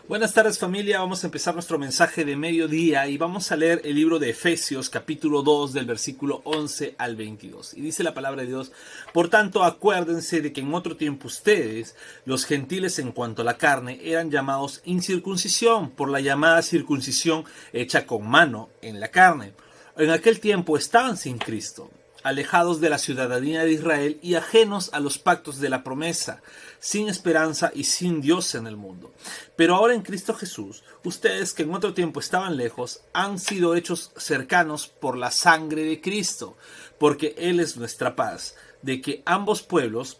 Buenas tardes familia, vamos a empezar nuestro mensaje de mediodía y vamos a leer el libro de Efesios capítulo 2 del versículo 11 al 22. Y dice la palabra de Dios: por tanto acuérdense de que en otro tiempo ustedes, los gentiles en cuanto a la carne, eran llamados incircuncisión por la llamada circuncisión hecha con mano en la carne. En aquel tiempo estaban sin Cristo, alejados de la ciudadanía de Israel y ajenos a los pactos de la promesa, sin esperanza y sin Dios en el mundo. Pero ahora en Cristo Jesús, ustedes que en otro tiempo estaban lejos, han sido hechos cercanos por la sangre de Cristo, porque Él es nuestra paz, de que ambos pueblos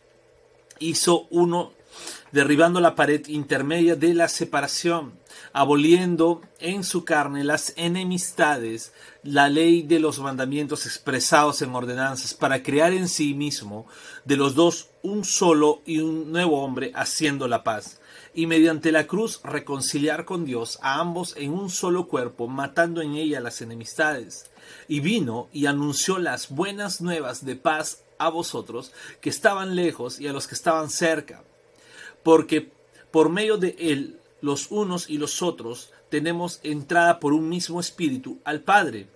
hizo uno, derribando la pared intermedia de la separación, aboliendo en su carne las enemistades, la ley de los mandamientos expresados en ordenanzas, para crear en sí mismo de los dos un solo y un nuevo hombre, haciendo la paz, y mediante la cruz reconciliar con Dios a ambos en un solo cuerpo, matando en ella las enemistades. Y vino y anunció las buenas nuevas de paz a vosotros que estaban lejos y a los que estaban cerca, porque por medio de él los unos y los otros tenemos entrada por un mismo espíritu al Padre.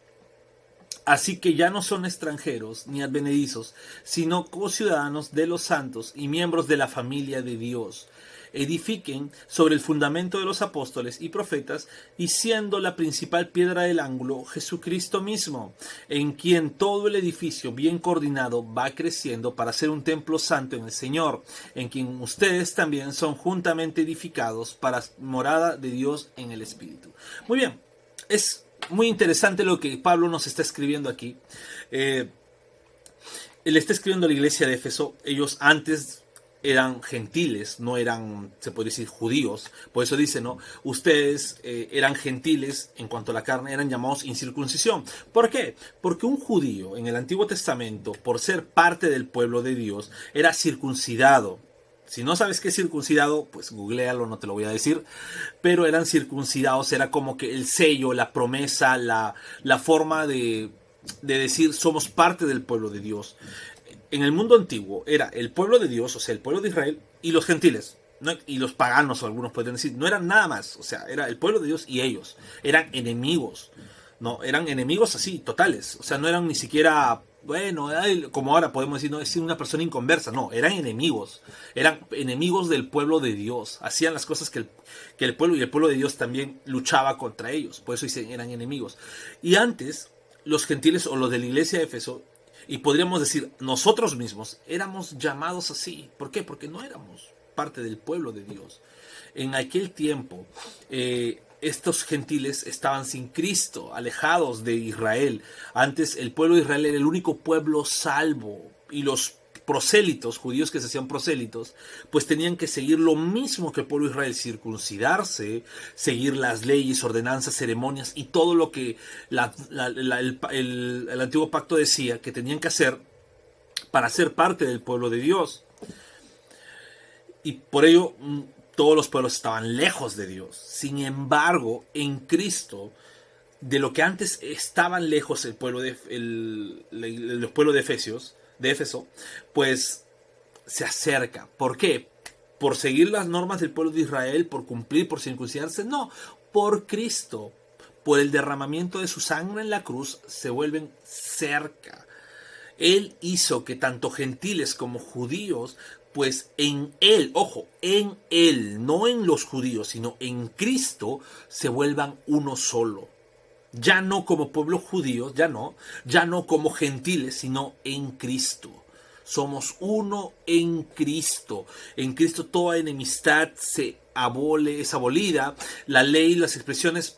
Así que ya no son extranjeros ni advenedizos, sino conciudadanos de los santos y miembros de la familia de Dios. Edifiquen sobre el fundamento de los apóstoles y profetas, y siendo la principal piedra del ángulo Jesucristo mismo, en quien todo el edificio bien coordinado va creciendo para ser un templo santo en el Señor, en quien ustedes también son juntamente edificados para morada de Dios en el Espíritu. Muy bien, es muy interesante lo que Pablo nos está escribiendo aquí. Él está escribiendo a la iglesia de Éfeso. Ellos antes eran gentiles, no eran, se puede decir, judíos. Por eso dice, ¿no? Ustedes eran gentiles en cuanto a la carne, eran llamados incircuncisión. ¿Por qué? Porque un judío en el Antiguo Testamento, por ser parte del pueblo de Dios, era circuncidado. Si no sabes qué es circuncidado, pues googlealo, no te lo voy a decir. Pero eran circuncidados, era como que el sello, la promesa, la forma de decir somos parte del pueblo de Dios. En el mundo antiguo era el pueblo de Dios, o sea, el pueblo de Israel, y los gentiles. ¿No? Y los paganos, o algunos pueden decir, no eran nada más. O sea, era el pueblo de Dios y ellos. Eran enemigos. No, eran enemigos así, totales. O sea, no eran ni siquiera, bueno, como ahora podemos decir, no es una persona inconversa. No, eran enemigos. Eran enemigos del pueblo de Dios. Hacían las cosas que el pueblo, y el pueblo de Dios también luchaba contra ellos. Por eso dicen, eran enemigos. Y antes, los gentiles o los de la iglesia de Éfeso, y podríamos decir nosotros mismos, éramos llamados así. ¿Por qué? Porque no éramos parte del pueblo de Dios. En aquel tiempo, estos gentiles estaban sin Cristo, alejados de Israel. Antes el pueblo de Israel era el único pueblo salvo, y los prosélitos, judíos que se hacían prosélitos, pues tenían que seguir lo mismo que el pueblo de Israel: circuncidarse, seguir las leyes, ordenanzas, ceremonias y todo lo que el antiguo pacto decía que tenían que hacer para ser parte del pueblo de Dios. Y por ello todos los pueblos estaban lejos de Dios. Sin embargo, en Cristo, de lo que antes estaban lejos el pueblo los pueblos de Éfeso, pues se acerca. ¿Por qué? ¿Por seguir las normas del pueblo de Israel? ¿Por cumplir? ¿Por circuncidarse? No, por Cristo. Por el derramamiento de su sangre en la cruz se vuelven cerca. Él hizo que tanto gentiles como judíos, pues en Él, ojo, en Él, no en los judíos, sino en Cristo, se vuelvan uno solo. Ya no como pueblo judío, ya no como gentiles, sino en Cristo. Somos uno en Cristo. En Cristo toda enemistad se abole, es abolida. La ley, las expresiones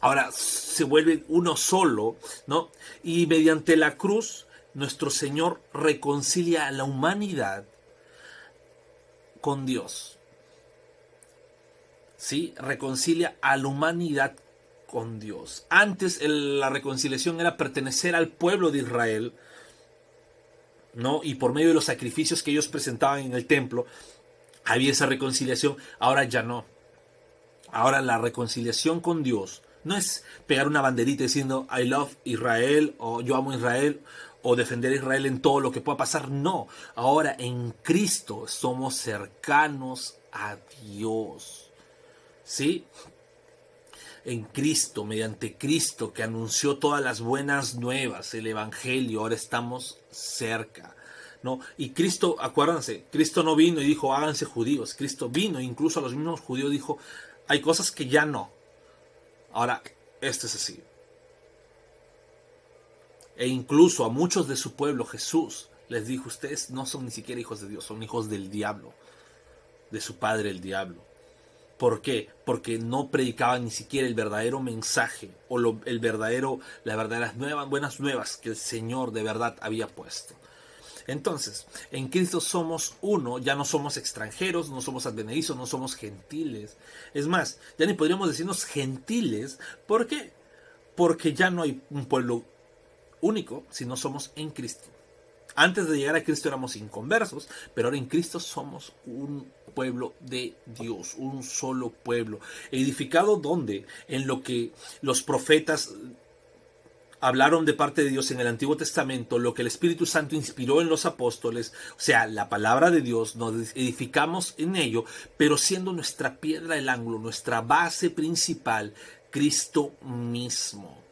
ahora se vuelven uno solo, ¿no? Y mediante la cruz, nuestro Señor reconcilia a la humanidad con Dios. ¿Sí? Reconcilia a la humanidad con Dios. Antes la reconciliación era pertenecer al pueblo de Israel, ¿no? Y por medio de los sacrificios que ellos presentaban en el templo, había esa reconciliación. Ahora ya no. Ahora la reconciliación con Dios no es pegar una banderita diciendo I love Israel, o yo amo Israel, o defender a Israel en todo lo que pueda pasar. No, ahora en Cristo somos cercanos a Dios. ¿sí? En Cristo, mediante Cristo, que anunció todas las buenas nuevas, el Evangelio, ahora estamos cerca, ¿no? Y Cristo, acuérdense, Cristo no vino y dijo, háganse judíos. Cristo vino, incluso a los mismos judíos dijo, hay cosas que ya no. Ahora, esto es así. E incluso a muchos de su pueblo, Jesús les dijo, ustedes no son ni siquiera hijos de Dios, son hijos del diablo, de su padre el diablo. ¿Por qué? Porque no predicaban ni siquiera el verdadero mensaje o las verdaderas buenas nuevas que el Señor de verdad había puesto. Entonces, en Cristo somos uno, ya no somos extranjeros, no somos advenedizos, no somos gentiles. Es más, ya ni podríamos decirnos gentiles. ¿Por qué? Porque ya no hay un pueblo único si no somos en Cristo. Antes de llegar a Cristo éramos inconversos, pero ahora en Cristo somos un pueblo de Dios, un solo pueblo. ¿Edificado dónde? En lo que los profetas hablaron de parte de Dios en el Antiguo Testamento, lo que el Espíritu Santo inspiró en los apóstoles, o sea, la palabra de Dios, nos edificamos en ello, pero siendo nuestra piedra del ángulo, nuestra base principal, Cristo mismo.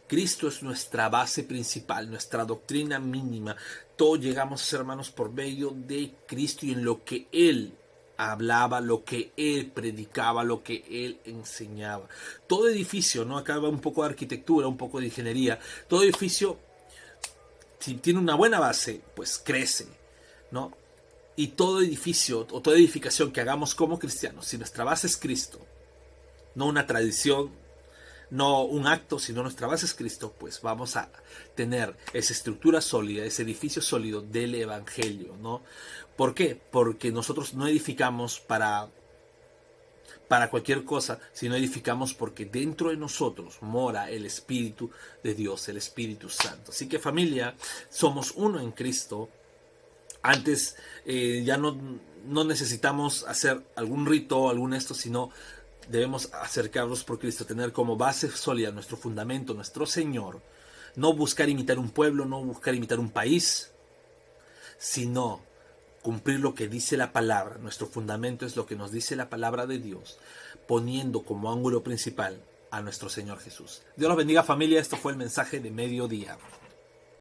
Cristo es nuestra base principal, nuestra doctrina mínima. Todos llegamos a ser hermanos por medio de Cristo y en lo que Él hablaba, lo que Él predicaba, lo que Él enseñaba. Todo edificio, ¿no? Acá va un poco de arquitectura, un poco de ingeniería. Todo edificio, si tiene una buena base, pues crece, ¿no? Y todo edificio o toda edificación que hagamos como cristianos, si nuestra base es Cristo, no una tradición, no un acto, sino nuestra base es Cristo, pues vamos a tener esa estructura sólida, ese edificio sólido del Evangelio, ¿no? ¿Por qué? Porque nosotros no edificamos para cualquier cosa, sino edificamos porque dentro de nosotros mora el Espíritu de Dios, el Espíritu Santo. Así que familia, somos uno en Cristo. Antes ya no necesitamos hacer algún rito, algún esto, sino debemos acercarnos por Cristo, tener como base sólida nuestro fundamento, nuestro Señor. No buscar imitar un pueblo, no buscar imitar un país, sino cumplir lo que dice la palabra. Nuestro fundamento es lo que nos dice la palabra de Dios, poniendo como ángulo principal a nuestro Señor Jesús. Dios los bendiga, familia. Esto fue el mensaje de mediodía.